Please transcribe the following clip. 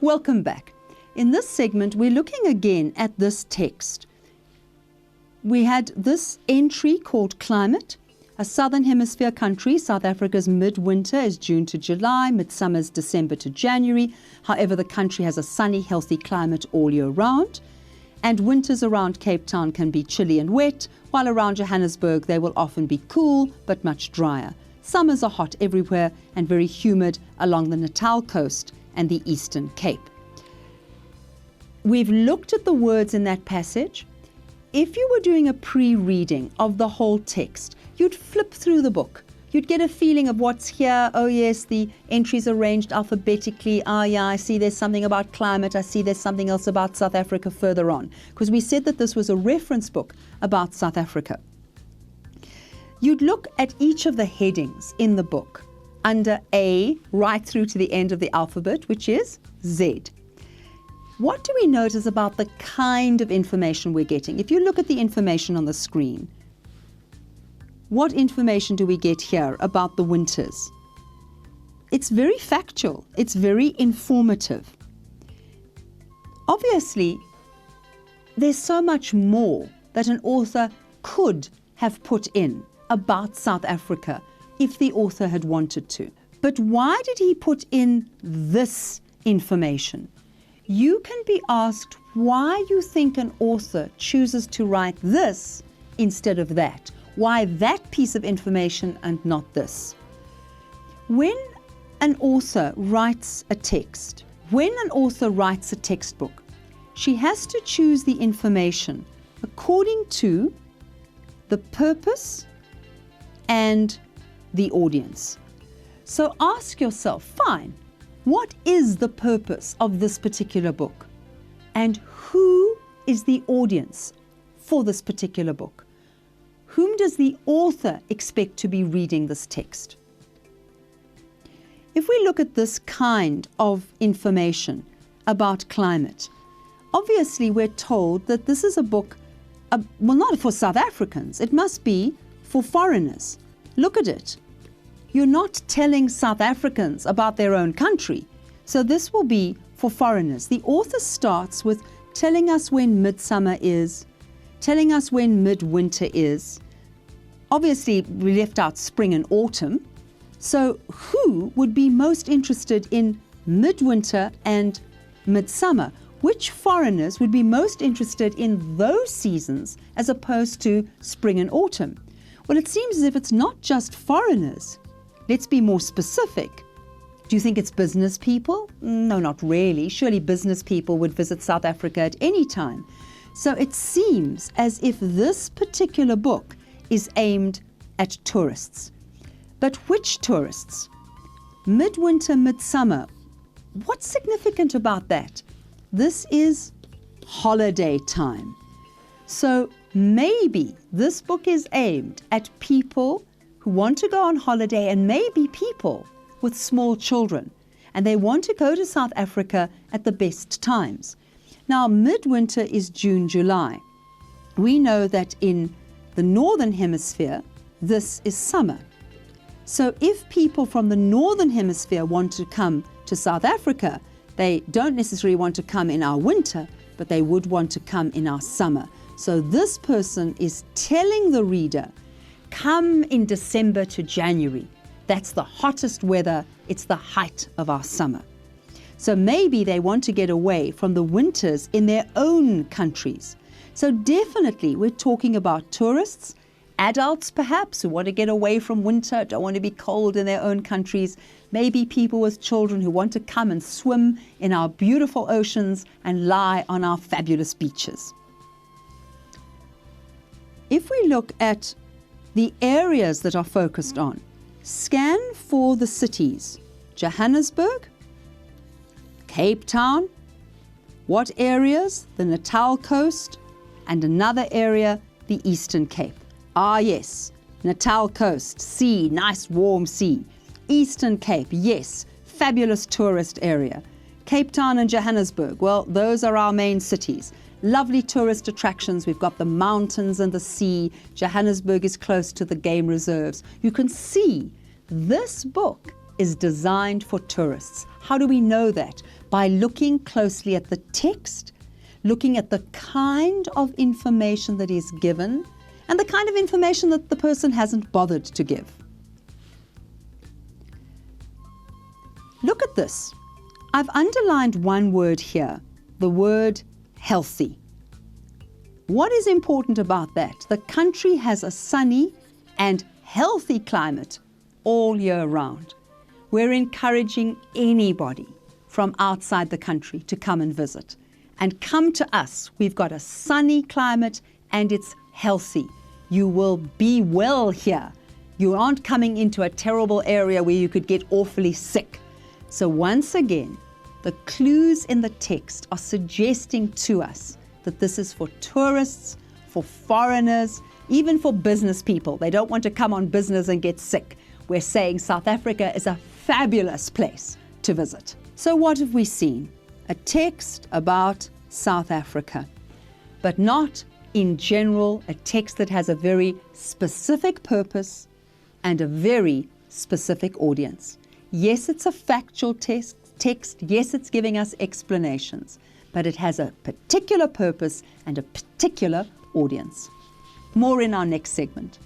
Welcome back. In this segment, we're looking again at this text. We had this entry called Climate. A southern hemisphere country, South Africa's midwinter is June to July, midsummer is December to January. However, the country has a sunny, healthy climate all year round. And winters around Cape Town can be chilly and wet, while around Johannesburg they will often be cool but much drier. Summers are hot everywhere and very humid along the Natal coast and the Eastern Cape. We've looked at the words in that passage. If you were doing a pre-reading of the whole text, you'd flip through the book. You'd get a feeling of what's here. Oh yes, the entries arranged alphabetically. Ah yeah, I see there's something about climate. I see there's something else about South Africa further on. Because we said that this was a reference book about South Africa. You'd look at each of the headings in the book under A right through to the end of the alphabet, which is Z. What do we notice about the kind of information we're getting? If you look at the information on the screen, what information do we get here about the winters? It's very factual. It's very informative. Obviously, there's so much more that an author could have put in about South Africa if the author had wanted to. But why did he put in this information? You can be asked why you think an author chooses to write this instead of that. Why that piece of information and not this? When an author writes a text, when an author writes a textbook, she has to choose the information according to the purpose and the audience. So ask yourself, fine, what is the purpose of this particular book? And who is the audience for this particular book? Whom does the author expect to be reading this text? If we look at this kind of information about climate, obviously we're told that this is a book, well, not for South Africans, it must be for foreigners. Look at it. You're not telling South Africans about their own country. So this will be for foreigners. The author starts with telling us when midsummer is, telling us when midwinter is. Obviously, we left out spring and autumn. So who would be most interested in midwinter and midsummer? Which foreigners would be most interested in those seasons as opposed to spring and autumn? Well, it seems as if it's not just foreigners. Let's be more specific. Do you think it's business people? No, not really. Surely business people would visit South Africa at any time. So it seems as if this particular book is aimed at tourists. But which tourists? Midwinter, midsummer. What's significant about that? This is holiday time. So maybe this book is aimed at people who want to go on holiday and maybe people with small children, and they want to go to South Africa at the best times. Now, midwinter is June, July. We know that in the northern hemisphere, this is summer. So if people from the northern hemisphere want to come to South Africa, they don't necessarily want to come in our winter, but they would want to come in our summer. So this person is telling the reader, come in December to January. That's the hottest weather. It's the height of our summer. So maybe they want to get away from the winters in their own countries. So definitely we're talking about tourists, adults perhaps who want to get away from winter, don't want to be cold in their own countries, maybe people with children who want to come and swim in our beautiful oceans and lie on our fabulous beaches. If we look at the areas that are focused on, scan for the cities, Johannesburg, Cape Town, what areas? The Natal coast, and another area, the Eastern Cape. Ah yes, Natal coast, sea, nice warm sea. Eastern Cape, yes, fabulous tourist area. Cape Town and Johannesburg, well, those are our main cities. Lovely tourist attractions. We've got the mountains and the sea. Johannesburg is close to the game reserves. You can see this book is designed for tourists. How do we know that? By looking closely at the text, looking at the kind of information that is given, and the kind of information that the person hasn't bothered to give. Look at this. I've underlined one word here, the word healthy. What is important about that? The country has a sunny and healthy climate all year round. We're encouraging anybody from outside the country to come and visit. And come to us. We've got a sunny climate and it's healthy. You will be well here. You aren't coming into a terrible area where you could get awfully sick. So once again, the clues in the text are suggesting to us that this is for tourists, for foreigners, even for business people. They don't want to come on business and get sick. We're saying South Africa is a fabulous place to visit. So what have we seen? A text about South Africa, but not in general a text that has a very specific purpose and a very specific audience. Yes, it's a factual text. Yes, it's giving us explanations, but it has a particular purpose and a particular audience. More in our next segment.